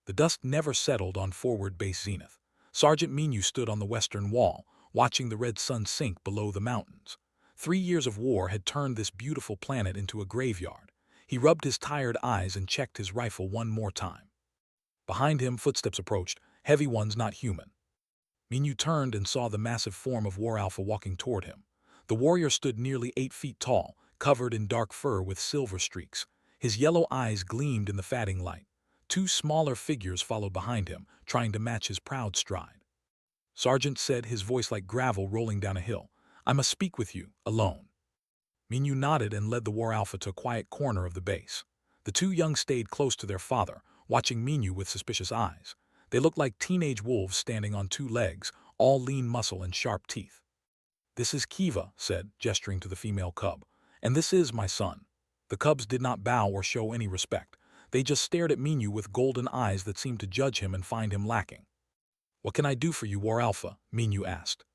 The dust never settled on forward base zenith. Sergeant Minu stood on the western wall, watching the red sun sink below the mountains. 3 years of war had turned this beautiful planet into a graveyard. He rubbed his tired eyes and checked his rifle one more time. Behind him, footsteps approached, heavy ones not human. Minu turned and saw the massive form of War Alpha walking toward him. The warrior stood nearly 8 feet tall, covered in dark fur with silver streaks. His yellow eyes gleamed in the fading light. 2 smaller figures followed behind him, trying to match his proud stride. Sergeant said, his voice like gravel rolling down a hill, "I must speak with you, alone." Minu nodded and led the War Alpha to a quiet corner of the base. The 2 young stayed close to their father, watching Minu with suspicious eyes. They looked like teenage wolves standing on 2 legs, all lean muscle and sharp teeth. "This is Kiva," said, gesturing to the female cub, "and this is my son." The cubs did not bow or show any respect. They just stared at Minu with golden eyes that seemed to judge him and find him lacking. "What can I do for you, War Alpha?" Minu asked.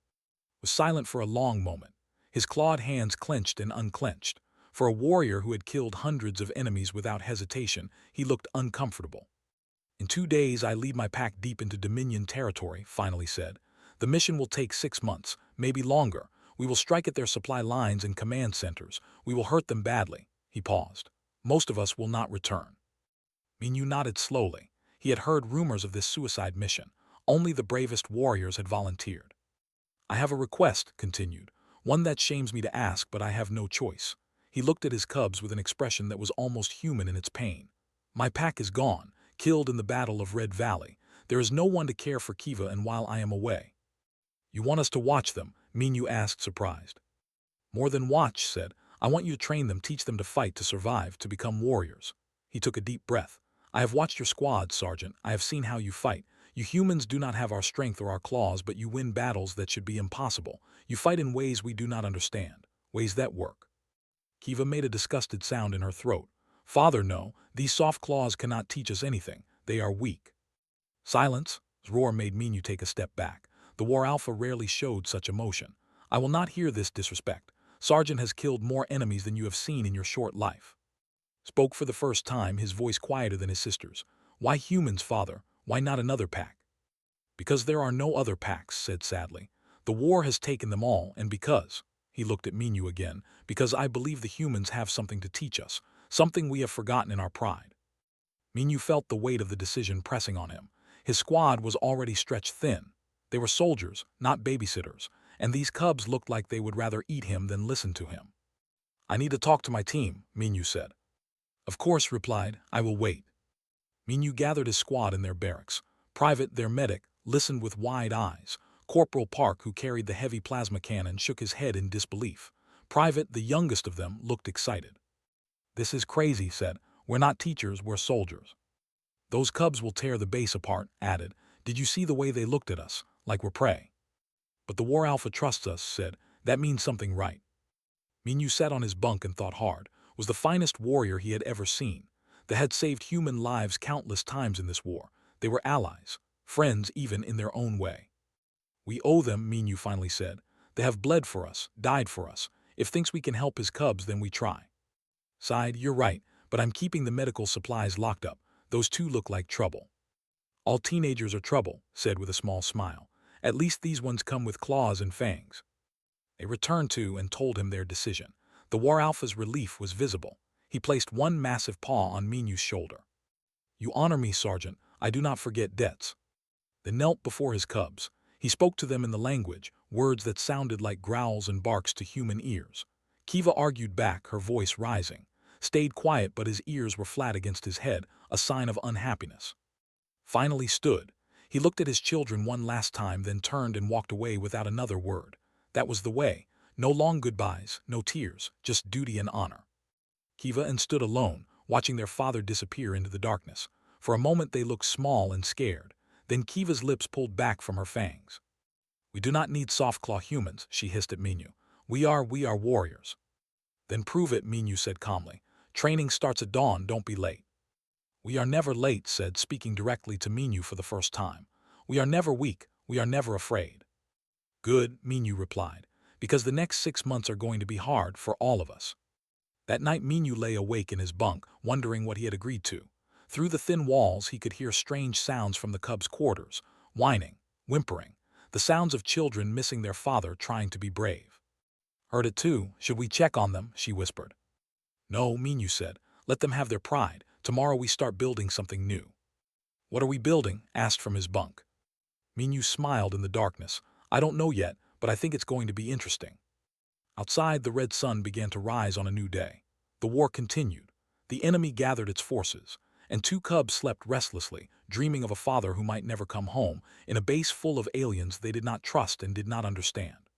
Was silent for a long moment. His clawed hands clenched and unclenched. For a warrior who had killed hundreds of enemies without hesitation, he looked uncomfortable. "In 2 days I lead my pack deep into Dominion territory," finally said. "The mission will take 6 months, maybe longer. We will strike at their supply lines and command centers. We will hurt them badly." He paused. "Most of us will not return." Minu nodded slowly. He had heard rumors of this suicide mission. Only the bravest warriors had volunteered. "I have a request," continued, "one that shames me to ask, but I have no choice." He looked at his cubs with an expression that was almost human in its pain. "My pack is gone, killed in the Battle of Red Valley. There is no one to care for Kiva and while I am away." "You want us to watch them?" Minu asked, surprised. "More than watch," said. "I want you to train them, teach them to fight, to survive, to become warriors." He took a deep breath. "I have watched your squad, Sergeant. I have seen how you fight. You humans do not have our strength or our claws, but you win battles that should be impossible. You fight in ways we do not understand, ways that work." Kiva made a disgusted sound in her throat. "Father, no, these soft claws cannot teach us anything. They are weak." "Silence!" His roar made Minu take a step back. The War Alpha rarely showed such emotion. "I will not hear this disrespect. Sergeant has killed more enemies than you have seen in your short life." Spoke for the first time, his voice quieter than his sister's. "Why humans, father? Why not another pack?" "Because there are no other packs," said sadly. "The war has taken them all, and because," he looked at Minu again, "because I believe the humans have something to teach us, something we have forgotten in our pride." Minu felt the weight of the decision pressing on him. His squad was already stretched thin. They were soldiers, not babysitters, and these cubs looked like they would rather eat him than listen to him. "I need to talk to my team," Minu said. "Of course," replied, "I will wait." Minu gathered his squad in their barracks. Private, their medic, listened with wide eyes. Corporal Park, who carried the heavy plasma cannon, shook his head in disbelief. Private, the youngest of them, looked excited. "This is crazy," said. "We're not teachers, we're soldiers." "Those cubs will tear the base apart," added. "Did you see the way they looked at us, like we're prey?" "But the War Alpha trusts us," said. "That means something, right?" Minu sat on his bunk and thought hard. Was the finest warrior he had ever seen. They had saved human lives countless times in this war. They were allies, friends even in their own way. "We owe them," Minu finally said. "They have bled for us, died for us. If thinks we can help his cubs, then we try." Sighed, "You're right, but I'm keeping the medical supplies locked up. Those 2 look like trouble." "All teenagers are trouble," said with a small smile. "At least these ones come with claws and fangs." They returned to and told him their decision. The War Alpha's relief was visible. He placed one massive paw on Minu's shoulder. "You honor me, Sergeant. I do not forget debts." Then knelt before his cubs. He spoke to them in the language, words that sounded like growls and barks to human ears. Kiva argued back, her voice rising. Stayed quiet, but his ears were flat against his head, a sign of unhappiness. Finally stood. He looked at his children one last time, then turned and walked away without another word. That was the way. No long goodbyes, no tears, just duty and honor. Kiva and stood alone, watching their father disappear into the darkness. For a moment they looked small and scared. Then Kiva's lips pulled back from her fangs. "We do not need soft-claw humans," she hissed at Minu. We are warriors." "Then prove it," Minu said calmly. "Training starts at dawn, don't be late." "We are never late," said, speaking directly to Minu for the first time. "We are never weak, we are never afraid." "Good," Minu replied, "because the next 6 months are going to be hard for all of us." That night Minu lay awake in his bunk, wondering what he had agreed to. Through the thin walls, he could hear strange sounds from the cubs' quarters, whining, whimpering, the sounds of children missing their father trying to be brave. Heard it too. Should we check on them? She whispered. No, Minyu said. Let them have their pride. Tomorrow we start building something new. What are we building? Asked from his bunk. Minyu smiled in the darkness. I don't know yet, but I think it's going to be interesting. Outside, the red sun began to rise on a new day. The war continued. The enemy gathered its forces, and two cubs slept restlessly, dreaming of a father who might never come home, in a base full of aliens they did not trust and did not understand.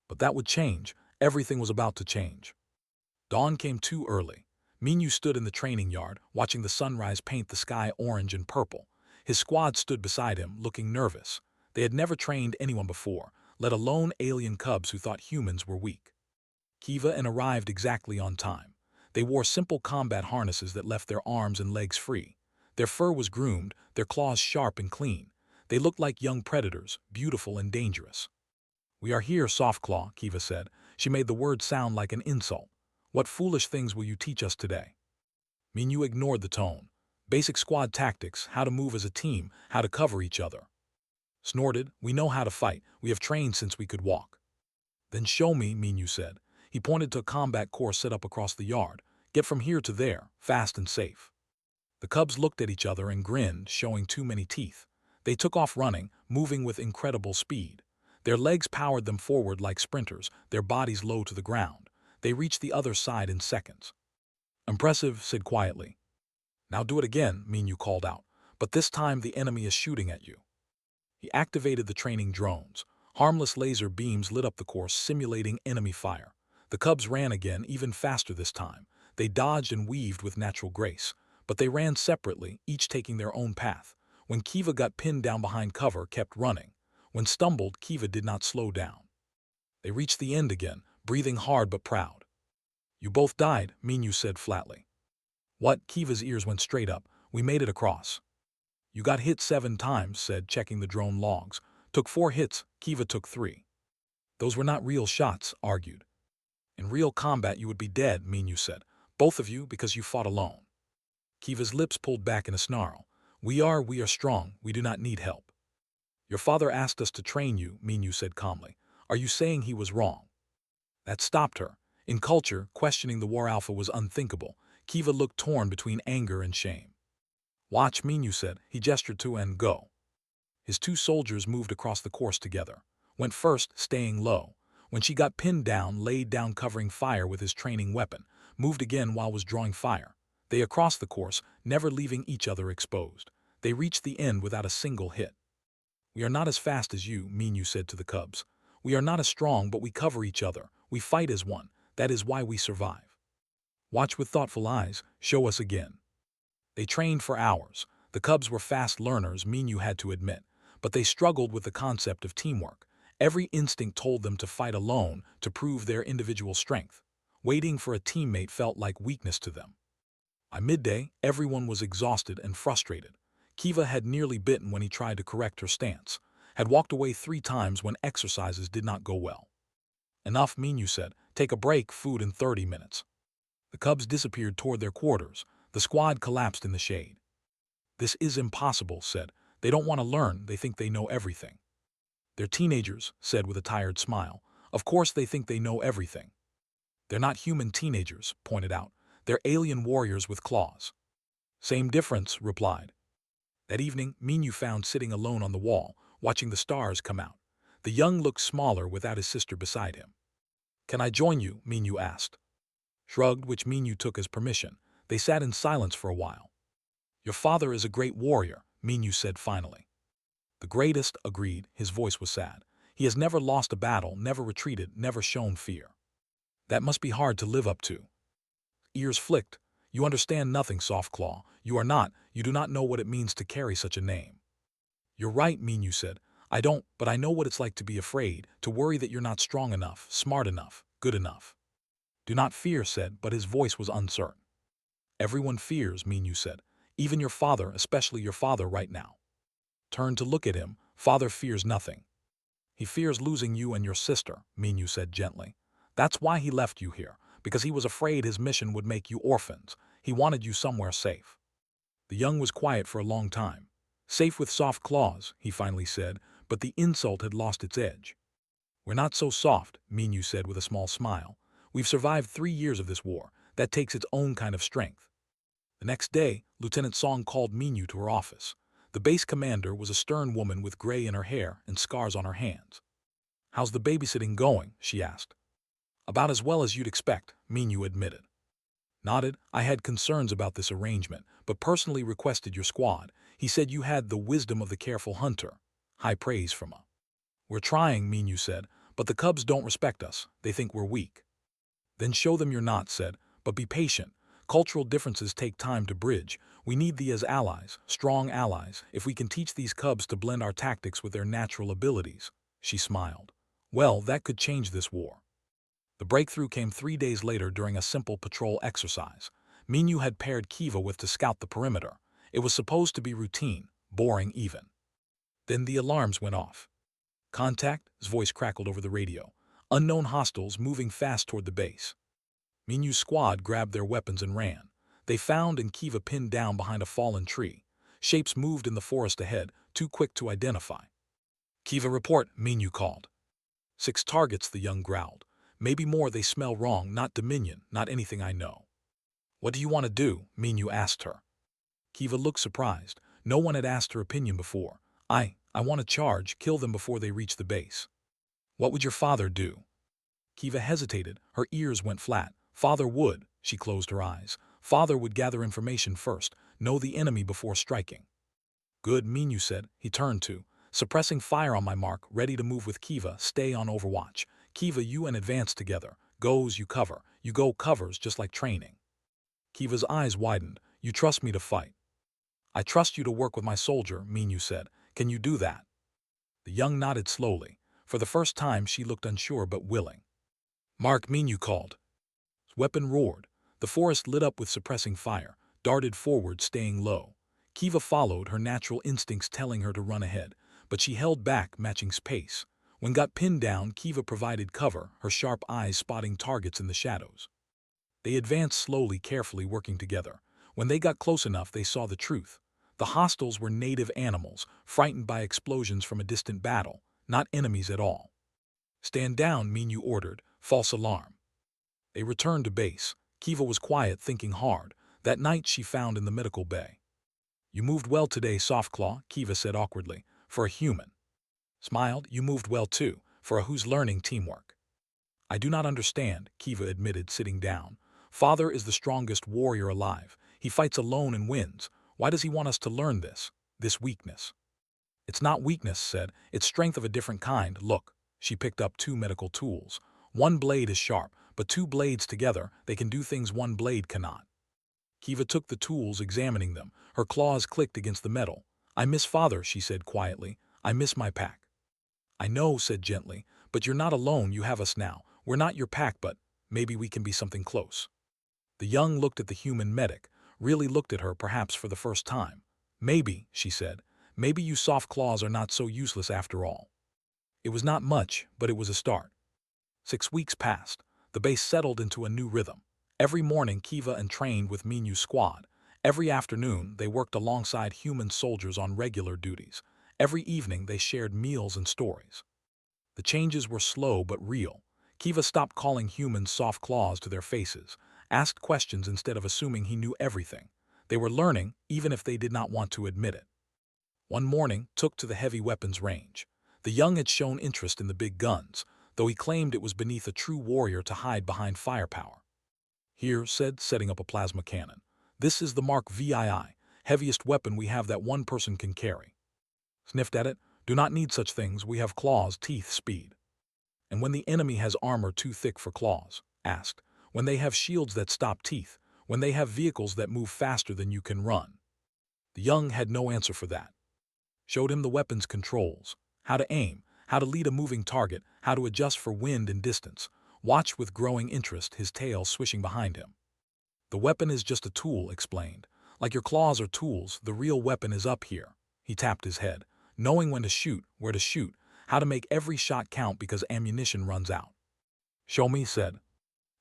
But that would change. Everything was about to change. Dawn came too early. Minyu stood in the training yard, watching the sunrise paint the sky orange and purple. His squad stood beside him, looking nervous. They had never trained anyone before, let alone alien cubs who thought humans were weak. Kiva and arrived exactly on time. They wore simple combat harnesses that left their arms and legs free. Their fur was groomed, their claws sharp and clean. They looked like young predators, beautiful and dangerous. We are here, Softclaw, Kiva said. She made the word sound like an insult. What foolish things will you teach us today? Minyu ignored the tone. Basic squad tactics, how to move as a team, how to cover each other. Snorted, we know how to fight. We have trained since we could walk. Then show me, Minyu said. He pointed to a combat course set up across the yard. Get from here to there, fast and safe. The cubs looked at each other and grinned, showing too many teeth. They took off running, moving with incredible speed. Their legs powered them forward like sprinters, their bodies low to the ground. They reached the other side in seconds. Impressive, said quietly. Now do it again, Minyu called out. But this time the enemy is shooting at you. He activated the training drones. Harmless laser beams lit up the course, simulating enemy fire. The cubs ran again, even faster this time. They dodged and weaved with natural grace. But they ran separately, each taking their own path. When Kiva got pinned down behind cover, kept running. When stumbled, Kiva did not slow down. They reached the end again, breathing hard but proud. You both died, Minyu said flatly. What? Kiva's ears went straight up. We made it across. You got hit 7 times, said, checking the drone logs. Took 4 hits, Kiva took 3. Those were not real shots, argued. In real combat you would be dead, Minyu said. Both of you, because you fought alone. Kiva's lips pulled back in a snarl. We are strong, we do not need help. Your father asked us to train you, Minyu said calmly. Are you saying he was wrong? That stopped her. In culture, questioning the War Alpha was unthinkable. Kiva looked torn between anger and shame. Watch, Minyu said. He gestured to and go. His 2 soldiers moved across the course together. Went first, staying low. When she got pinned down, laid down covering fire with his training weapon. Moved again while was drawing fire. They across the course, never leaving each other exposed. They reached the end without a single hit. We are not as fast as you, Minyu said to the cubs. We are not as strong, but we cover each other. We fight as one. That is why we survive. Watch with thoughtful eyes. Show us again. They trained for hours. The cubs were fast learners, Minyu had to admit, but they struggled with the concept of teamwork. Every instinct told them to fight alone to prove their individual strength. Waiting for a teammate felt like weakness to them. By midday, everyone was exhausted and frustrated. Kiva had nearly bitten when he tried to correct her stance, had walked away 3 times when exercises did not go well. Enough, Minyu said. Take a break, food in 30 minutes. The cubs disappeared toward their quarters. The squad collapsed in the shade. This is impossible, said. They don't want to learn, they think they know everything. They're teenagers, said with a tired smile. Of course they think they know everything. They're not human teenagers, pointed out. They're alien warriors with claws. Same difference, replied. That evening, Minyu found sitting alone on the wall, watching the stars come out. The young looked smaller without his sister beside him. Can I join you? Minyu asked. Shrugged, which Minyu took as permission. They sat in silence for a while. Your father is a great warrior, Minyu said finally. The greatest, agreed. His voice was sad. He has never lost a battle, never retreated, never shown fear. That must be hard to live up to. Ears flicked. You understand nothing, Softclaw. You do not know what it means to carry such a name. You're right, Minyu said. I don't, but I know what it's like to be afraid, to worry that you're not strong enough, smart enough, good enough. Do not fear, said, but his voice was uncertain. Everyone fears, Minyu said. Even your father, especially your father right now. Turn to look at him. Father fears nothing. He fears losing you and your sister, Minyu said gently. That's why he left you here, because he was afraid his mission would make you orphans. He wanted you somewhere safe. The young was quiet for a long time. Safe with soft claws, he finally said, but the insult had lost its edge. We're not so soft, Minyu said with a small smile. We've survived 3 years of this war. That takes its own kind of strength. The next day, Lieutenant Song called Minyu to her office. The base commander was a stern woman with gray in her hair and scars on her hands. How's the babysitting going? She asked. About as well as you'd expect, Minyu admitted. Nodded. I had concerns about this arrangement, but personally requested your squad. He said you had the wisdom of the careful hunter. High praise from her. We're trying, Minyu said, but the cubs don't respect us. They think we're weak. Then show them you're not, said, but be patient. Cultural differences take time to bridge. We need thee as allies, strong allies, if we can teach these cubs to blend our tactics with their natural abilities. She smiled. Well, that could change this war. The breakthrough came 3 days later during a simple patrol exercise. Minyu had paired Kiva with to scout the perimeter. It was supposed to be routine, boring even. Then the alarms went off. Contact, his voice crackled over the radio. Unknown hostiles moving fast toward the base. Minyu's squad grabbed their weapons and ran. They found and Kiva pinned down behind a fallen tree. Shapes moved in the forest ahead, too quick to identify. Kiva, report, Minyu called. 6 targets, the young growled. Maybe more, they smell wrong, not Dominion, not anything I know. What do you want to do? Minyu asked her. Kiva looked surprised. No one had asked her opinion before. I want to charge, kill them before they reach the base. What would your father do? Kiva hesitated. Her ears went flat. Father would, she closed her eyes. Father would gather information first, know the enemy before striking. Good, Minyu said. He turned to. Suppressing fire on my mark, ready to move with Kiva, stay on overwatch. Kiva, you and advance together. Goes, you cover. You go, covers, just like training. Kiva's eyes widened. You trust me to fight. I trust you to work with my soldier, Minyu said. Can you do that? The young nodded slowly. For the first time, she looked unsure but willing. Mark, Minyu called. His weapon roared. The forest lit up with suppressing fire, darted forward, staying low. Kiva followed, her natural instincts telling her to run ahead, but she held back, matching pace. When got pinned down, Kiva provided cover, her sharp eyes spotting targets in the shadows. They advanced slowly, carefully, working together. When they got close enough, they saw the truth. The hostiles were native animals, frightened by explosions from a distant battle, not enemies at all. Stand down, Minyu ordered. False alarm. They returned to base. Kiva was quiet, thinking hard. That night she found in the medical bay. You moved well today, Softclaw, Kiva said awkwardly. For a human. Smiled. You moved well too, for a who's learning teamwork. I do not understand, Kiva admitted, sitting down. Father is the strongest warrior alive. He fights alone and wins. Why does he want us to learn this weakness? It's not weakness, said. It's strength of a different kind. Look. She picked up 2 medical tools. One blade is sharp, but 2 blades together, they can do things one blade cannot. Kiva took the tools, examining them. Her claws clicked against the metal. I miss Father, she said quietly. I miss my pack. I know, said gently, but you're not alone, you have us now. We're not your pack, but maybe we can be something close. The young looked at the human medic, really looked at her perhaps for the first time. Maybe, she said, maybe you soft claws are not so useless after all. It was not much, but it was a start. 6 weeks passed. The base settled into a new rhythm. Every morning Kiva trained with Minyu's squad. Every afternoon they worked alongside human soldiers on regular duties. Every evening they shared meals and stories. The changes were slow but real. Kiva stopped calling humans soft claws to their faces, asked questions instead of assuming he knew everything. They were learning, even if they did not want to admit it. One morning, took to the heavy weapons range. The young had shown interest in the big guns, though he claimed it was beneath a true warrior to hide behind firepower. Here, said, setting up a plasma cannon. This is the Mark VII, heaviest weapon we have that one person can carry. Sniffed at it. Do not need such things, we have claws, teeth, speed. And when the enemy has armor too thick for claws, asked. When they have shields that stop teeth, when they have vehicles that move faster than you can run. The young had no answer for that. Showed him the weapon's controls, how to aim, how to lead a moving target, how to adjust for wind and distance. Watched with growing interest, his tail swishing behind him. The weapon is just a tool, explained. Like your claws are tools, the real weapon is up here. He tapped his head, knowing when to shoot, where to shoot, how to make every shot count because ammunition runs out. Show me, said.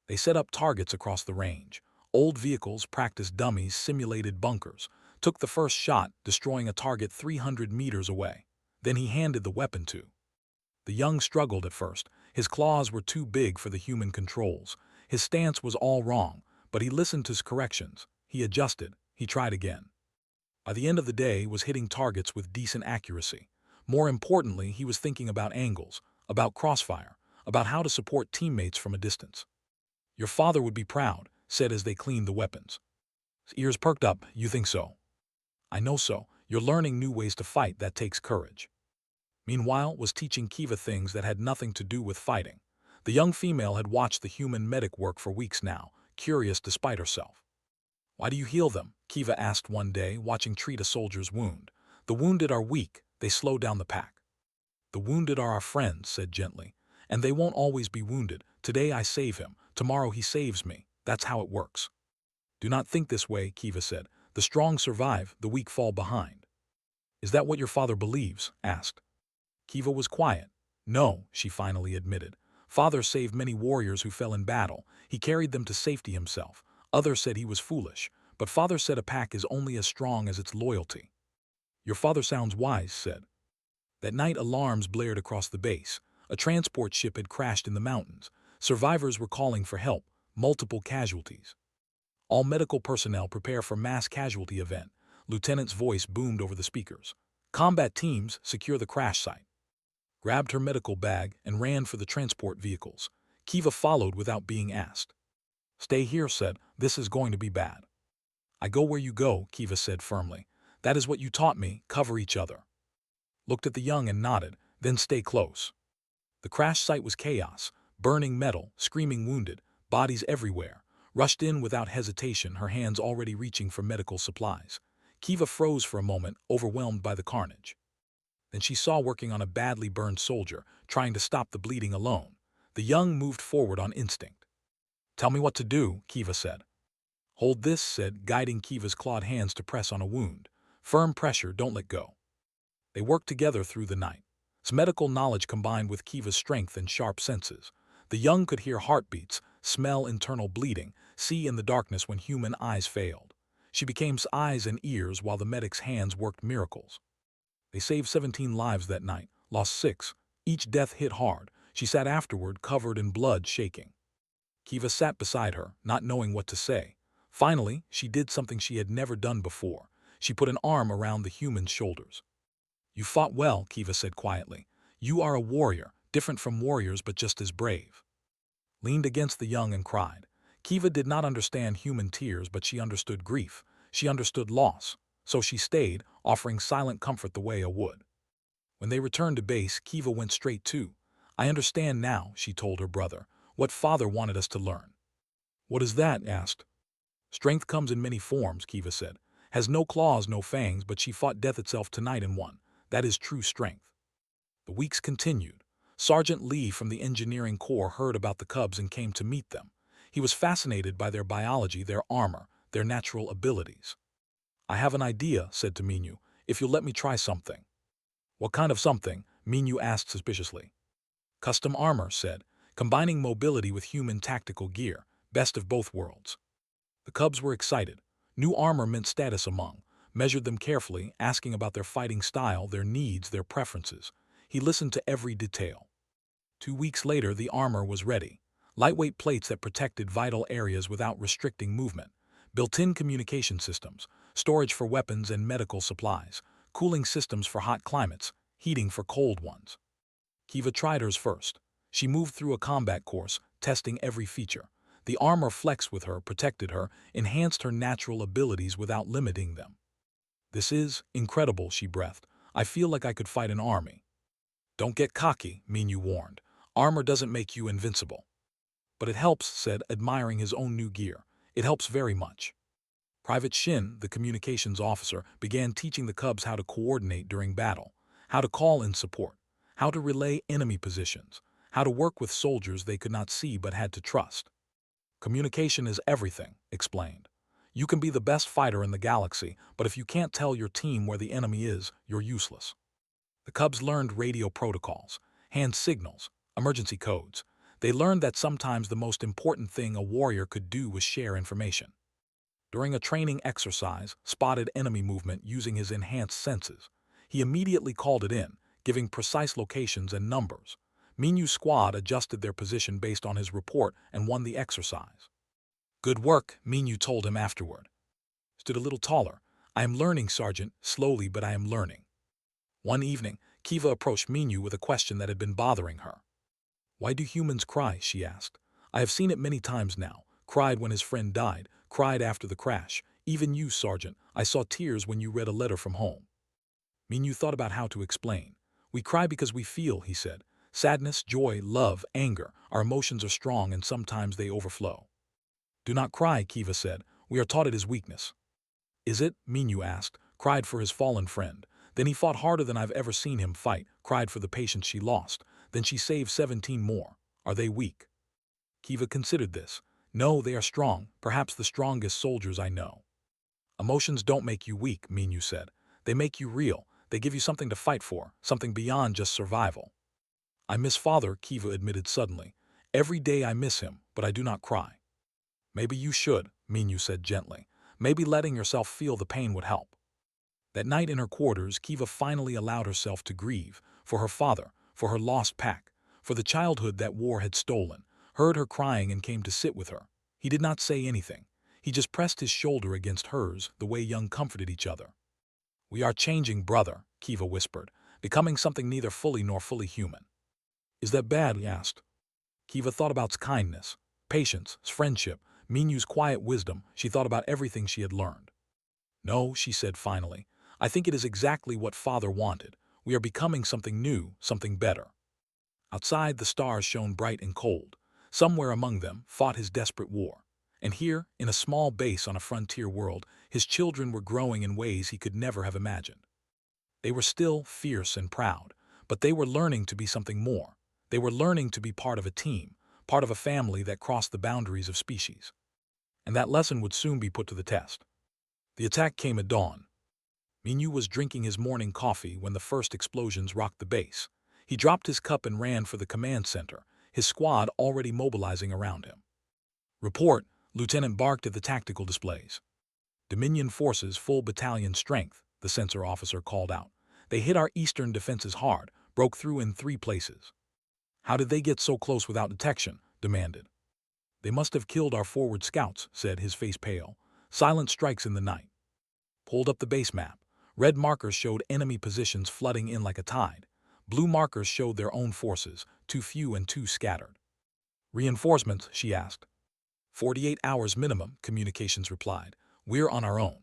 They set up targets across the range. Old vehicles, practice dummies, simulated bunkers. took the first shot, destroying a target 300 meters away. Then he handed the weapon to. The young struggled at first. His claws were too big for the human controls. His stance was all wrong, but he listened to his corrections. He adjusted. He tried again. By the end of the day, he was hitting targets with decent accuracy. More importantly, he was thinking about angles, about crossfire, about how to support teammates from a distance. "Your father would be proud," said as they cleaned the weapons. His ears perked up. "You think so?" "I know so. You're learning new ways to fight. That takes courage." Meanwhile, was teaching Kiva things that had nothing to do with fighting. The young female had watched the human medic work for weeks now, curious despite herself. "Why do you heal them?" Kiva asked one day, watching treat a soldier's wound. "The wounded are weak. They slow down the pack." "The wounded are our friends," said gently. "And they won't always be wounded. Today I save him. Tomorrow he saves me. That's how it works." "Do not think this way," Kiva said. "The strong survive, the weak fall behind." "Is that what your father believes?" asked. Kiva was quiet. "No," she finally admitted. "Father saved many warriors who fell in battle. He carried them to safety himself. Others said he was foolish, but father said a pack is only as strong as its loyalty." "Your father sounds wise," said. That night alarms blared across the base. A transport ship had crashed in the mountains. Survivors were calling for help, multiple casualties. "All medical personnel prepare for mass casualty event," Lieutenant's voice boomed over the speakers. "Combat teams secure the crash site." Grabbed her medical bag and ran for the transport vehicles. Kiva followed without being asked. "Stay here," said. "This is going to be bad." "I go where you go," Kiva said firmly. "That is what you taught me, cover each other." Looked at the young and nodded, "Then stay close." The crash site was chaos, burning metal, screaming wounded, bodies everywhere. Rushed in without hesitation, her hands already reaching for medical supplies. Kiva froze for a moment, overwhelmed by the carnage. Then she saw working on a badly burned soldier, trying to stop the bleeding alone. The young moved forward on instinct. "Tell me what to do," Kiva said. "Hold this," said, guiding Kiva's clawed hands to press on a wound. "Firm pressure, don't let go." They worked together through the night. His medical knowledge combined with Kiva's strength and sharp senses. The young could hear heartbeats, smell internal bleeding, see in the darkness when human eyes failed. She became eyes and ears while the medic's hands worked miracles. They saved 17 lives that night, lost 6. Each death hit hard. She sat afterward, covered in blood, shaking. Kiva sat beside her, not knowing what to say. Finally, she did something she had never done before. She put an arm around the human's shoulders. "You fought well," Kiva said quietly. "You are a warrior, different from warriors but just as brave." Leaned against the young and cried. Kiva did not understand human tears, but she understood grief. She understood loss. So she stayed, offering silent comfort the way a would. When they returned to base, Kiva went straight to. "I understand now," she told her brother, "what father wanted us to learn." "What is that?" asked. "Strength comes in many forms," Kiva said. "Has no claws, no fangs, but she fought death itself tonight and won. That is true strength." The weeks continued. Sergeant Lee from the engineering corps heard about the cubs and came to meet them. He was fascinated by their biology, their armor, their natural abilities. "I have an idea," said to Minyu, "if you'll let me try something." "What kind of something?" Minyu asked suspiciously. "Custom armor," said, "combining mobility with human tactical gear, best of both worlds." The cubs were excited. New armor meant status among. Measured them carefully, asking about their fighting style, their needs, their preferences. He listened to every detail. 2 weeks later, the armor was ready. Lightweight plates that protected vital areas without restricting movement. Built-in communication systems, storage for weapons and medical supplies, cooling systems for hot climates, heating for cold ones. Kiva tried hers first. She moved through a combat course, testing every feature. The armor flexed with her, protected her, enhanced her natural abilities without limiting them. "This is incredible," she breathed. "I feel like I could fight an army." "Don't get cocky," Minyu warned. "Armor doesn't make you invincible." "But it helps," said, admiring his own new gear. "It helps very much." Private Shin, the communications officer, began teaching the cubs how to coordinate during battle, how to call in support, how to relay enemy positions, how to work with soldiers they could not see but had to trust. "Communication is everything," explained. "You can be the best fighter in the galaxy, but if you can't tell your team where the enemy is, you're useless." The cubs learned radio protocols, hand signals, emergency codes. They learned that sometimes the most important thing a warrior could do was share information. During a training exercise, spotted enemy movement using his enhanced senses. He immediately called it in, giving precise locations and numbers. Minyu's squad adjusted their position based on his report and won the exercise. Good work, Minyu told him afterward. Stood a little taller. I am learning, Sergeant, slowly, but I am learning. One evening, Kiva approached Minyu with a question that had been bothering her. Why do humans cry? She asked. I have seen it many times now. Cried when his friend died, cried after the crash. Even you, Sergeant, I saw tears when you read a letter from home. Minyu thought about how to explain. We cry because we feel, he said. Sadness, joy, love, anger. Our emotions are strong and sometimes they overflow. Do not cry, Kiva said. We are taught it is weakness. Is it? Minyu asked, cried for his fallen friend. Then he fought harder than I've ever seen him fight, cried for the patients she lost. Then she saved 17 more. Are they weak? Kiva considered this. No, they are strong, perhaps the strongest soldiers I know. Emotions don't make you weak, Minyu said. They make you real. They give you something to fight for, something beyond just survival. I miss Father, Kiva admitted suddenly. Every day I miss him, but I do not cry. Maybe you should, Minyu said gently. Maybe letting yourself feel the pain would help. That night in her quarters, Kiva finally allowed herself to grieve, for her father, for her lost pack, for the childhood that war had stolen, heard her crying and came to sit with her. He did not say anything. He just pressed his shoulder against hers, the way young comforted each other. We are changing, brother, Kiva whispered, becoming something neither fully nor fully human. Is that bad? He asked. Kiva thought about kindness, patience, friendship, Minyu's quiet wisdom. She thought about everything she had learned. No, she said finally. I think it is exactly what Father wanted. We are becoming something new, something better. Outside, the stars shone bright and cold. Somewhere among them fought his desperate war. And here, in a small base on a frontier world, his children were growing in ways he could never have imagined. They were still fierce and proud, but they were learning to be something more. They were learning to be part of a team, part of a family that crossed the boundaries of species. And that lesson would soon be put to the test. The attack came at dawn. Minyu was drinking his morning coffee when the first explosions rocked the base. He dropped his cup and ran for the command center, his squad already mobilizing around him. Report, Lieutenant barked at the tactical displays. Dominion forces full battalion strength, the sensor officer called out. They hit our eastern defenses hard, broke through in 3 places. How did they get so close without detection? Demanded. They must have killed our forward scouts, said, his face pale. Silent strikes in the night. Pulled up the base map. Red markers showed enemy positions flooding in like a tide. Blue markers showed their own forces, too few and too scattered. Reinforcements, she asked. 48 hours minimum, communications replied. We're on our own.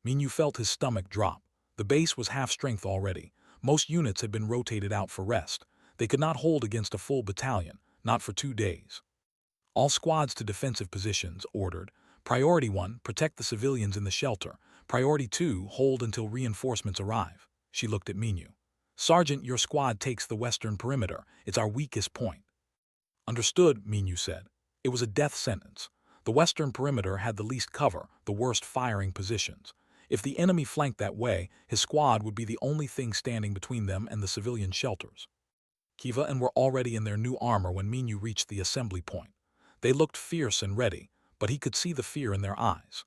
Minyu felt his stomach drop. The base was half strength already. Most units had been rotated out for rest. They could not hold against a full battalion, not for 2 days. All squads to defensive positions, ordered. Priority 1, protect the civilians in the shelter. Priority 2, hold until reinforcements arrive. She looked at Minyu. Sergeant, your squad takes the western perimeter. It's our weakest point. Understood, Minyu said. It was a death sentence. The western perimeter had the least cover, the worst firing positions. If the enemy flanked that way, his squad would be the only thing standing between them and the civilian shelters. Kiva and were already in their new armor when Minyu reached the assembly point. They looked fierce and ready, but he could see the fear in their eyes.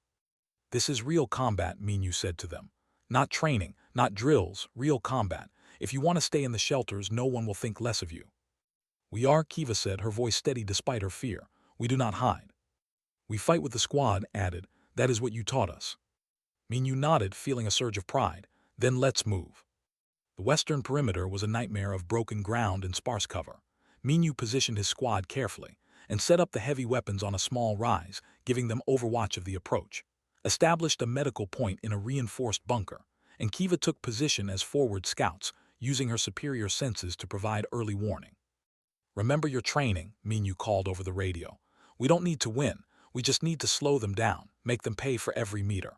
This is real combat, Minyu said to them. Not training, not drills, real combat. If you want to stay in the shelters, no one will think less of you. We are, Kiva said, her voice steady despite her fear. We do not hide. We fight with the squad, added. That is what you taught us. Minyu nodded, feeling a surge of pride. Then let's move. The western perimeter was a nightmare of broken ground and sparse cover. Minyu positioned his squad carefully and set up the heavy weapons on a small rise, giving them overwatch of the approach. Established a medical point in a reinforced bunker, and Kiva took position as forward scouts, using her superior senses to provide early warning. Remember your training, Minyu called over the radio. We don't need to win, we just need to slow them down, make them pay for every meter.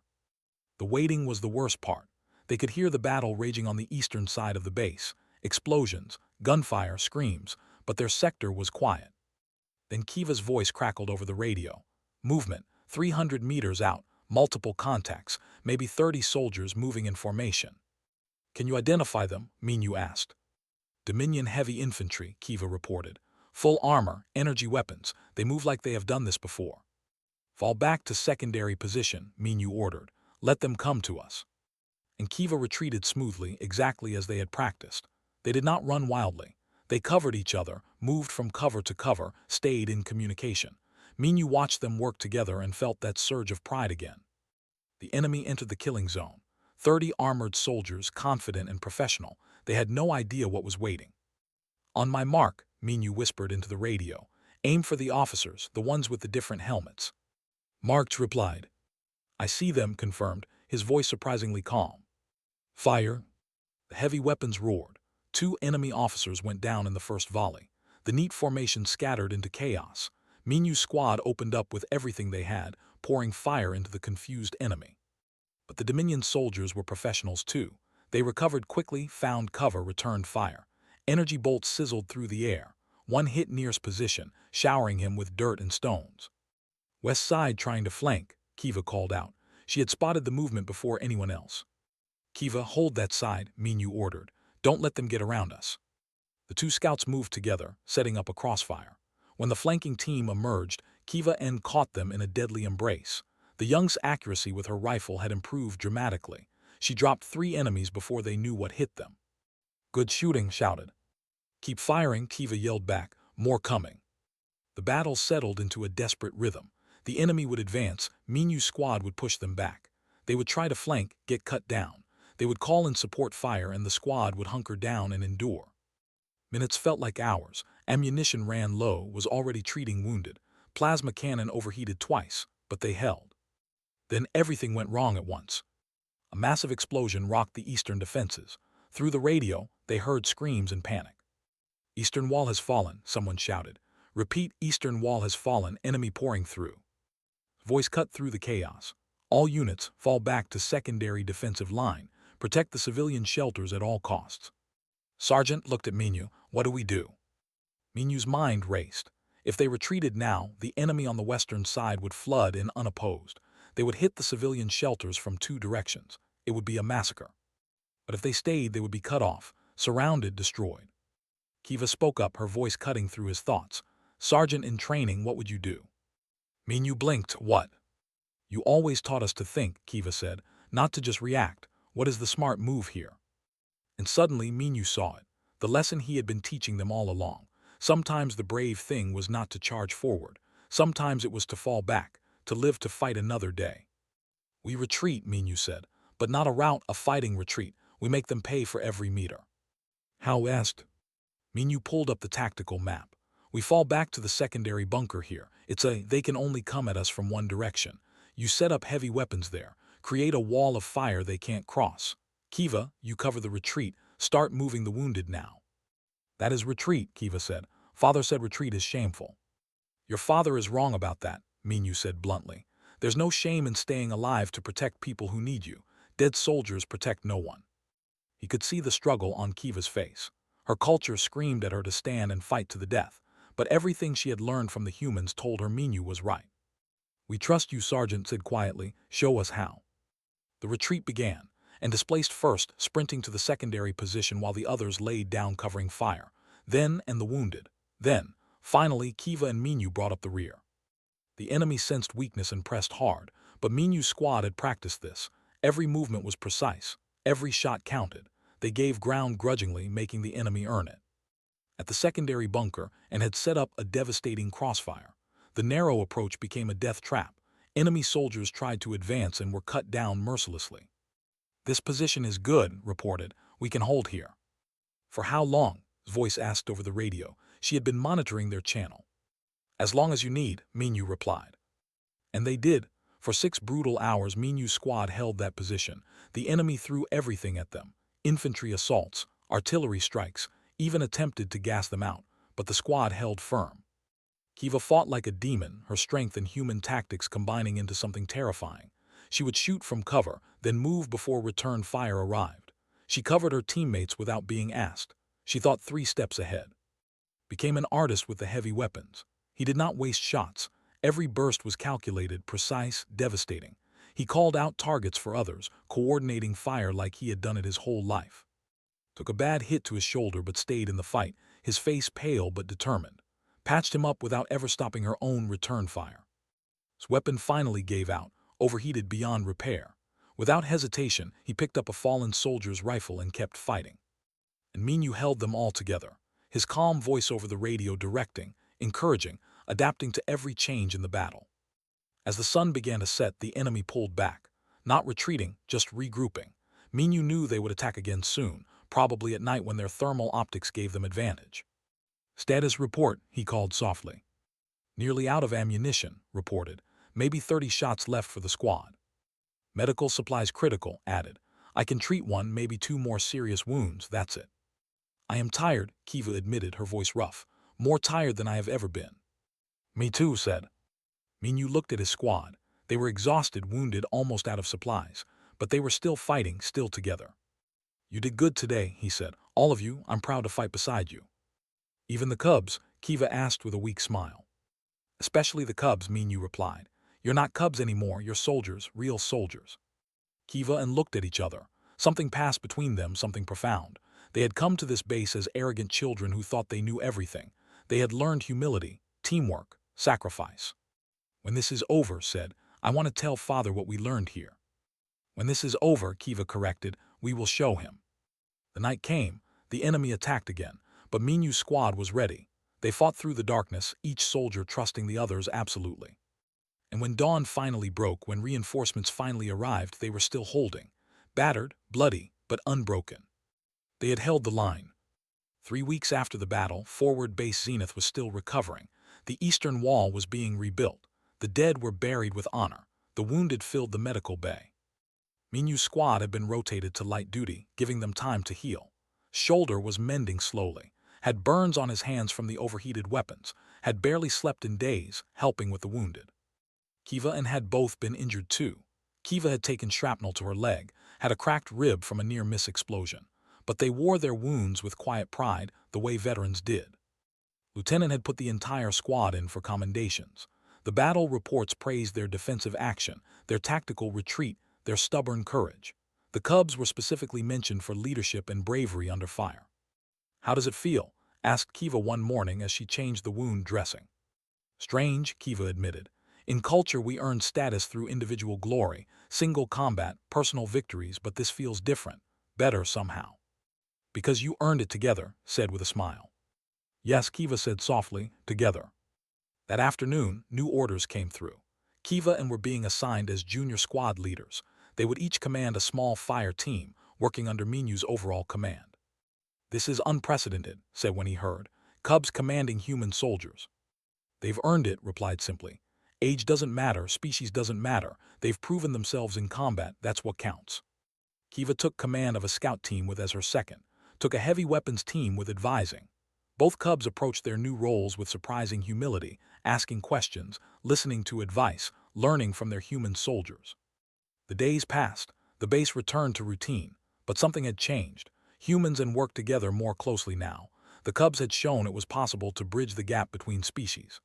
The waiting was the worst part. They could hear the battle raging on the eastern side of the base. Explosions, gunfire, screams, but their sector was quiet. Then Kiva's voice crackled over the radio. Movement, 300 meters out, multiple contacts, maybe 30 soldiers moving in formation. Can you identify them? Minyu asked. Dominion heavy infantry, Kiva reported. Full armor, energy weapons, they move like they have done this before. Fall back to secondary position, Minyu ordered. Let them come to us. And Kiva retreated smoothly, exactly as they had practiced. They did not run wildly. They covered each other, moved from cover to cover, stayed in communication. Minyu watched them work together and felt that surge of pride again. The enemy entered the killing zone. 30 armored soldiers, confident and professional. They had no idea what was waiting. On my mark, Minyu whispered into the radio. Aim for the officers, the ones with the different helmets. Marked replied. I see them, confirmed, his voice surprisingly calm. Fire. The heavy weapons roared. 2 enemy officers went down in the first volley. The neat formation scattered into chaos. Minyu's squad opened up with everything they had, pouring fire into the confused enemy. But the Dominion soldiers were professionals too. They recovered quickly, found cover, returned fire. Energy bolts sizzled through the air. One hit Nier's position, showering him with dirt and stones. West side trying to flank, Kiva called out. She had spotted the movement before anyone else. Kiva, hold that side, Minyu ordered. Don't let them get around us. The 2 scouts moved together, setting up a crossfire. When the flanking team emerged, Kiva caught them in a deadly embrace. The young's accuracy with her rifle had improved dramatically. She dropped 3 enemies before they knew what hit them. Good shooting, shouted. Keep firing, Kiva yelled back. More coming. The battle settled into a desperate rhythm. The enemy would advance, Minyu's squad would push them back. They would try to flank, get cut down. They would call in support fire and the squad would hunker down and endure. Minutes felt like hours. Ammunition ran low, was already treating wounded. Plasma cannon overheated twice, but they held. Then everything went wrong at once. A massive explosion rocked the eastern defenses. Through the radio, they heard screams and panic. Eastern wall has fallen, someone shouted. Repeat, eastern wall has fallen, enemy pouring through. Voice cut through the chaos. All units, fall back to secondary defensive line. Protect the civilian shelters at all costs. Sergeant looked at Minyu. What do we do? Minyu's mind raced. If they retreated now, the enemy on the western side would flood in unopposed. They would hit the civilian shelters from 2 directions. It would be a massacre. But if they stayed, they would be cut off, surrounded, destroyed. Kiva spoke up, her voice cutting through his thoughts. Sergeant in training, what would you do? Minyu blinked. What? You always taught us to think, Kiva said, not to just react. What is the smart move here? And suddenly Minyu saw it, the lesson he had been teaching them all along. Sometimes the brave thing was not to charge forward. Sometimes it was to fall back, to live to fight another day. We retreat, Minyu said, but not a rout, a fighting retreat. We make them pay for every meter. How asked? Minyu pulled up the tactical map. We fall back to the secondary bunker here. They can only come at us from one direction. You set up heavy weapons there. Create a wall of fire they can't cross. Kiva, you cover the retreat. Start moving the wounded now. That is retreat, Kiva said. Father said retreat is shameful. Your father is wrong about that, Minyu said bluntly. There's no shame in staying alive to protect people who need you. Dead soldiers protect no one. He could see the struggle on Kiva's face. Her culture screamed at her to stand and fight to the death, but everything she had learned from the humans told her Minyu was right. We trust you, Sergeant said quietly. Show us how. The retreat began, and displaced first, sprinting to the secondary position while the others laid down covering fire. Then, and the wounded. Then, finally, Kiva and Minyu brought up the rear. The enemy sensed weakness and pressed hard, but Minyu's squad had practiced this. Every movement was precise. Every shot counted. They gave ground grudgingly, making the enemy earn it. At the secondary bunker, and had set up a devastating crossfire. The narrow approach became a death trap. Enemy soldiers tried to advance and were cut down mercilessly. This position is good, reported. We can hold here. For how long? Voice asked over the radio. She had been monitoring their channel. As long as you need, Minyu replied. And they did. For 6 brutal hours, Minyu's squad held that position. The enemy threw everything at them. Infantry assaults, artillery strikes, even attempted to gas them out, but the squad held firm. Kiva fought like a demon, her strength and human tactics combining into something terrifying. She would shoot from cover, then move before return fire arrived. She covered her teammates without being asked. She thought 3 steps ahead. Became an artist with the heavy weapons. He did not waste shots. Every burst was calculated, precise, devastating. He called out targets for others, coordinating fire like he had done it his whole life. Took a bad hit to his shoulder but stayed in the fight, his face pale but determined. Patched him up without ever stopping her own return fire. His weapon finally gave out, overheated beyond repair. Without hesitation, he picked up a fallen soldier's rifle and kept fighting. And Minyu held them all together, his calm voice over the radio directing, encouraging, adapting to every change in the battle. As the sun began to set, the enemy pulled back, not retreating, just regrouping. Minyu knew they would attack again soon, probably at night when their thermal optics gave them advantage. "Status report," he called softly. "Nearly out of ammunition," reported. "Maybe 30 shots left for the squad." "Medical supplies critical," added. "I can treat one, maybe 2 more serious wounds, that's it." "I am tired," Kiva admitted, her voice rough. "More tired than I have ever been." "Me too," said. Minyu looked at his squad. They were exhausted, wounded, almost out of supplies. But they were still fighting, still together. "You did good today," he said. "All of you, I'm proud to fight beside you." "Even the cubs?" Kiva asked with a weak smile. "Especially the cubs," Minyu replied. "You're not cubs anymore, you're soldiers, real soldiers." Kiva and looked at each other. Something passed between them, something profound. They had come to this base as arrogant children who thought they knew everything. They had learned humility, teamwork, sacrifice. "When this is over," said, "I want to tell Father what we learned here." "When this is over," Kiva corrected, "we will show him." The night came. The enemy attacked again, but Minyu's squad was ready. They fought through the darkness, each soldier trusting the others absolutely. And when dawn finally broke, when reinforcements finally arrived, they were still holding. Battered, bloody, but unbroken. They had held the line. 3 weeks after the battle, forward base Zenith was still recovering. The eastern wall was being rebuilt. The dead were buried with honor. The wounded filled the medical bay. Minyu's squad had been rotated to light duty, giving them time to heal. Shoulder was mending slowly. Had burns on his hands from the overheated weapons. Had barely slept in days, helping with the wounded. Kiva and had both been injured too. Kiva had taken shrapnel to her leg, had a cracked rib from a near-miss explosion. But they wore their wounds with quiet pride, the way veterans did. Lieutenant had put the entire squad in for commendations. The battle reports praised their defensive action, their tactical retreat, their stubborn courage. The Cubs were specifically mentioned for leadership and bravery under fire. "How does it feel?" asked Kiva one morning as she changed the wound dressing. "Strange," Kiva admitted. "In culture we earn status through individual glory, single combat, personal victories, but this feels different, better somehow." "Because you earned it together," said with a smile. "Yes," Kiva said softly, "together." That afternoon, new orders came through. Kiva and were being assigned as junior squad leaders. They would each command a small fire team, working under Minyu's overall command. "This is unprecedented," said when he heard. "Cubs commanding human soldiers." "They've earned it," replied simply. "Age doesn't matter, species doesn't matter. They've proven themselves in combat, that's what counts." Kiva took command of a scout team with as her second, took a heavy weapons team with advising. Both Cubs approached their new roles with surprising humility, asking questions, listening to advice, learning from their human soldiers. The days passed. The base returned to routine, but something had changed. Humans and worked together more closely now. The Cubs had shown it was possible to bridge the gap between species.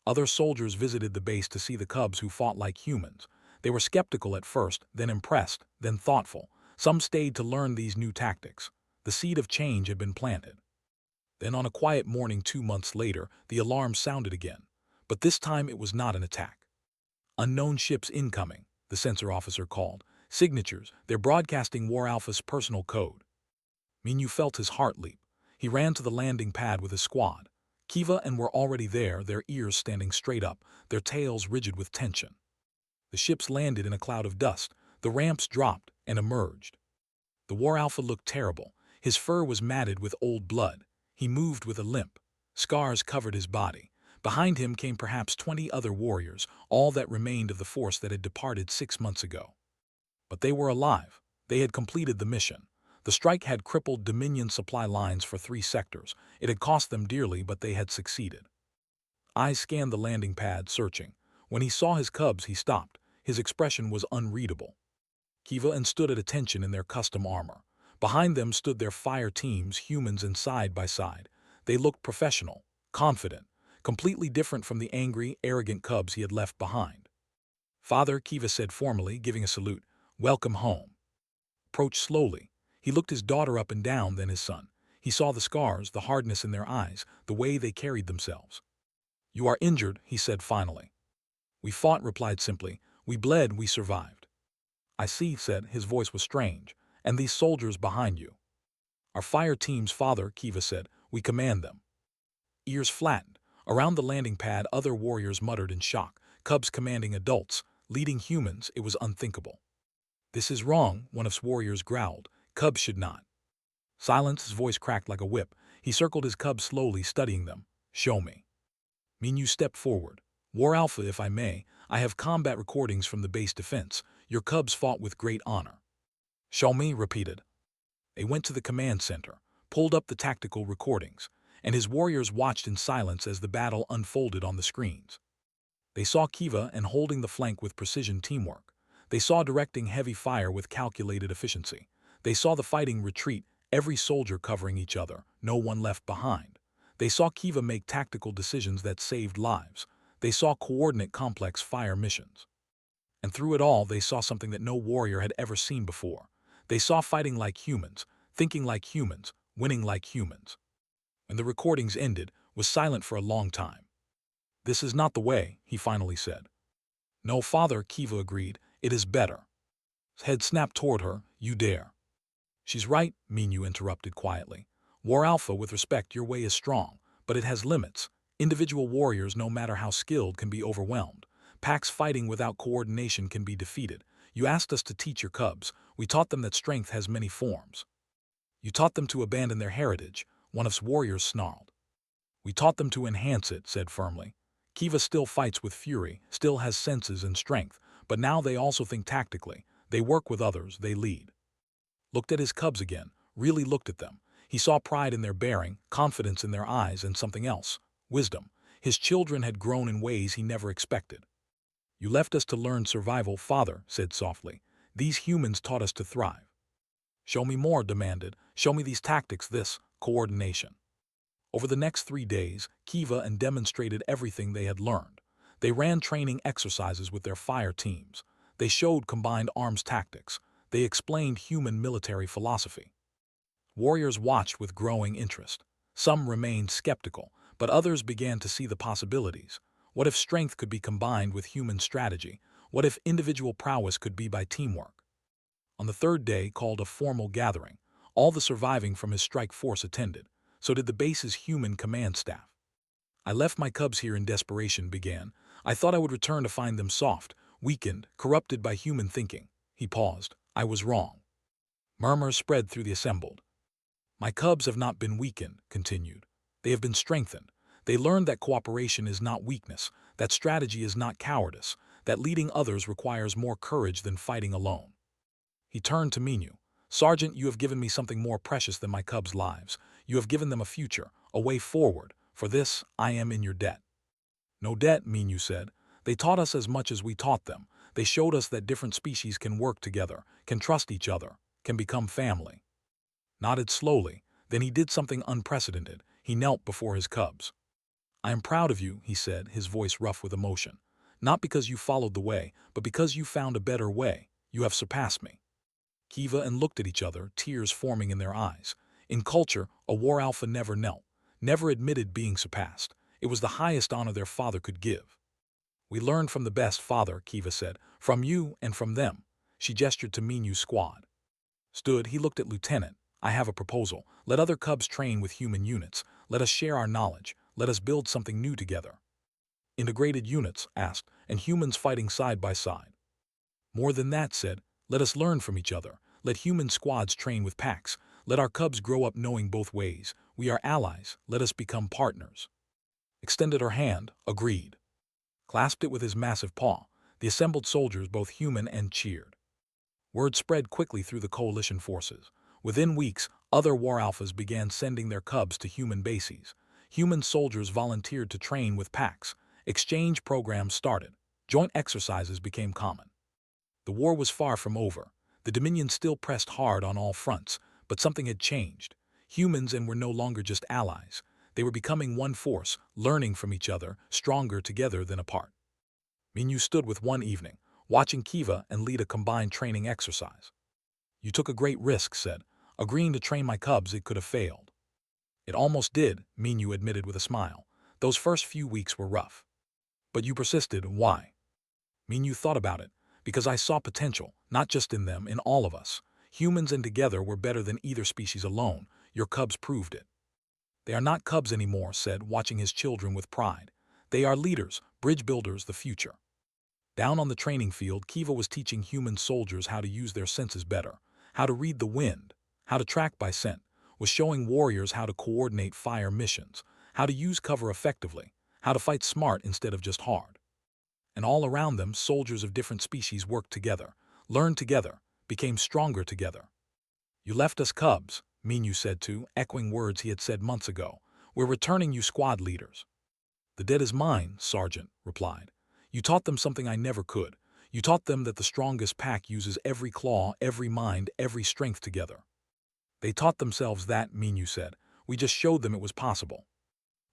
Other soldiers visited the base to see the Cubs who fought like humans. They were skeptical at first, then impressed, then thoughtful. Some stayed to learn these new tactics. The seed of change had been planted. Then on a quiet morning 2 months later, the alarm sounded again. But this time it was not an attack. "Unknown ships incoming," the sensor officer called. "Signatures, they're broadcasting War Alpha's personal code." Minyu felt his heart leap. He ran to the landing pad with his squad. Kiva and were already there, their ears standing straight up, their tails rigid with tension. The ships landed in a cloud of dust. The ramps dropped and emerged. The War Alpha looked terrible. His fur was matted with old blood. He moved with a limp. Scars covered his body. Behind him came perhaps 20 other warriors, all that remained of the force that had departed 6 months ago. But they were alive. They had completed the mission. The strike had crippled Dominion supply lines for 3 sectors. It had cost them dearly, but they had succeeded. Eyes scanned the landing pad, searching. When he saw his Cubs, he stopped. His expression was unreadable. Kiva and stood at attention in their custom armor. Behind them stood their fire teams, humans, and side by side. They looked professional, confident, completely different from the angry, arrogant Cubs he had left behind. "Father," Kiva said formally, giving a salute, "welcome home." Approached slowly. He looked his daughter up and down, then his son. He saw the scars, the hardness in their eyes, the way they carried themselves. "You are injured," he said finally. We fought, replied simply. We bled, we survived. I see, said, his voice was strange. And these soldiers behind you? Our fire team's father, Kiva said. We command them. Ears flattened. Around the landing pad, other warriors muttered in shock. Cubs commanding adults, leading humans, it was unthinkable. This is wrong, one of his warriors growled. Cubs should not. Silence, his voice cracked like a whip. He circled his cubs slowly, studying them. Show me. Minyu stepped forward. War Alpha, if I may, I have combat recordings from the base defense. Your cubs fought with great honor. Show me, repeated. They went to the command center, pulled up the tactical recordings, and his warriors watched in silence as the battle unfolded on the screens. They saw Kiva and holding the flank with precision teamwork. They saw directing heavy fire with calculated efficiency. They saw the fighting retreat, every soldier covering each other, no one left behind. They saw Kiva make tactical decisions that saved lives. They saw coordinate complex fire missions. And through it all, they saw something that no warrior had ever seen before. They saw fighting like humans, thinking like humans, winning like humans. When the recordings ended, was silent for a long time. This is not the way, he finally said. No, father, Kiva agreed. It is better. His head snapped toward her. You dare. She's right, Minyu interrupted quietly. War Alpha, with respect, your way is strong, but it has limits. Individual warriors, no matter how skilled, can be overwhelmed. Packs fighting without coordination can be defeated. You asked us to teach your cubs. We taught them that strength has many forms. You taught them to abandon their heritage, one of his warriors snarled. We taught them to enhance it, said firmly. Kiva still fights with fury, still has senses and strength, but now they also think tactically. They work with others, they lead. Looked at his cubs again, really looked at them. He saw pride in their bearing, confidence in their eyes, and something else, wisdom. His children had grown in ways he never expected. You left us to learn survival, father, said softly. These humans taught us to thrive. Show me more, demanded. Show me these tactics, this coordination. Over the next 3 days, Kiva and demonstrated everything they had learned. They ran training exercises with their fire teams. They showed combined arms tactics. They explained human military philosophy. Warriors watched with growing interest. Some remained skeptical, but others began to see the possibilities. What if strength could be combined with human strategy? What if individual prowess could be by teamwork? On the 3rd day, called a formal gathering, all the surviving from his strike force attended. So did the base's human command staff. I left my cubs here in desperation, began. I thought I would return to find them soft, weakened, corrupted by human thinking. He paused. I was wrong. Murmurs spread through the assembled. My cubs have not been weakened, continued. They have been strengthened. They learned that cooperation is not weakness, that strategy is not cowardice, that leading others requires more courage than fighting alone. He turned to Minyu. Sergeant, you have given me something more precious than my cubs' lives. You have given them a future, a way forward. For this, I am in your debt. No debt, Minyu said. They taught us as much as we taught them. They showed us that different species can work together, can trust each other, can become family. Nodded slowly, then he did something unprecedented. He knelt before his cubs. I am proud of you, he said, his voice rough with emotion. Not because you followed the way, but because you found a better way. You have surpassed me. Kiva and looked at each other, tears forming in their eyes. In culture, a War Alpha never knelt, never admitted being surpassed. It was the highest honor their father could give. We learned from the best, father, Kiva said. From you and from them. She gestured to Minyu's squad. Stood, he looked at Lieutenant. I have a proposal. Let other cubs train with human units. Let us share our knowledge. Let us build something new together. Integrated units, asked, and humans fighting side by side. More than that, said. Let us learn from each other. Let human squads train with packs. Let our cubs grow up knowing both ways. We are allies. Let us become partners. Extended her hand, agreed. Clasped it with his massive paw. The assembled soldiers, both human and cheered. Word spread quickly through the coalition forces. Within weeks, other War Alphas began sending their cubs to human bases. Human soldiers volunteered to train with packs. Exchange programs started. Joint exercises became common. The war was far from over. The Dominion still pressed hard on all fronts, but something had changed. Humans were no longer just allies. They were becoming one force, learning from each other, stronger together than apart. Minyu stood with one evening, watching Kiva and lead a combined training exercise. You took a great risk, said. Agreeing to train my cubs, it could have failed. It almost did, Minyu admitted with a smile. Those first few weeks were rough. But you persisted, why? Minyu thought about it, because I saw potential, not just in them, in all of us. Humans and together were better than either species alone. Your cubs proved it. They are not cubs anymore, said, watching his children with pride. They are leaders, bridge builders, the future. Down on the training field, Kiva was teaching human soldiers how to use their senses better, how to read the wind, how to track by scent, was showing warriors how to coordinate fire missions, how to use cover effectively, how to fight smart instead of just hard. And all around them, soldiers of different species worked together, learned together, became stronger together. You left us cubs, Minyu said too, echoing words he had said months ago. We're returning you squad leaders. The dead is mine, Sergeant replied. You taught them something I never could. You taught them that the strongest pack uses every claw, every mind, every strength together. They taught themselves that, Minyu said. We just showed them it was possible.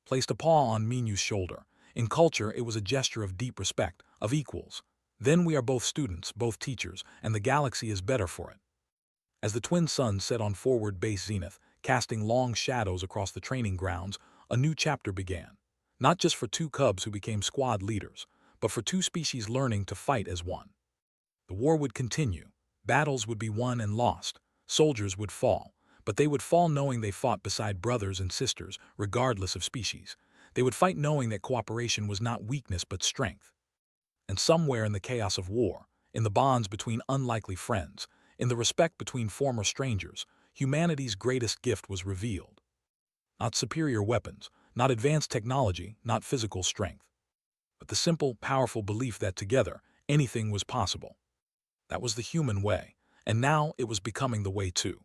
Placed a paw on Minyu's shoulder. In culture, it was a gesture of deep respect, of equals. Then we are both students, both teachers, and the galaxy is better for it. As the twin suns set on forward base zenith, casting long shadows across the training grounds, a new chapter began. Not just for two cubs who became squad leaders, but for two species learning to fight as one. The war would continue. Battles would be won and lost. Soldiers would fall. But they would fall knowing they fought beside brothers and sisters, regardless of species. They would fight knowing that cooperation was not weakness but strength. And somewhere in the chaos of war, in the bonds between unlikely friends, in the respect between former strangers, humanity's greatest gift was revealed. Not superior weapons, not advanced technology, not physical strength, but the simple, powerful belief that together, anything was possible. That was the human way, and now it was becoming the way too.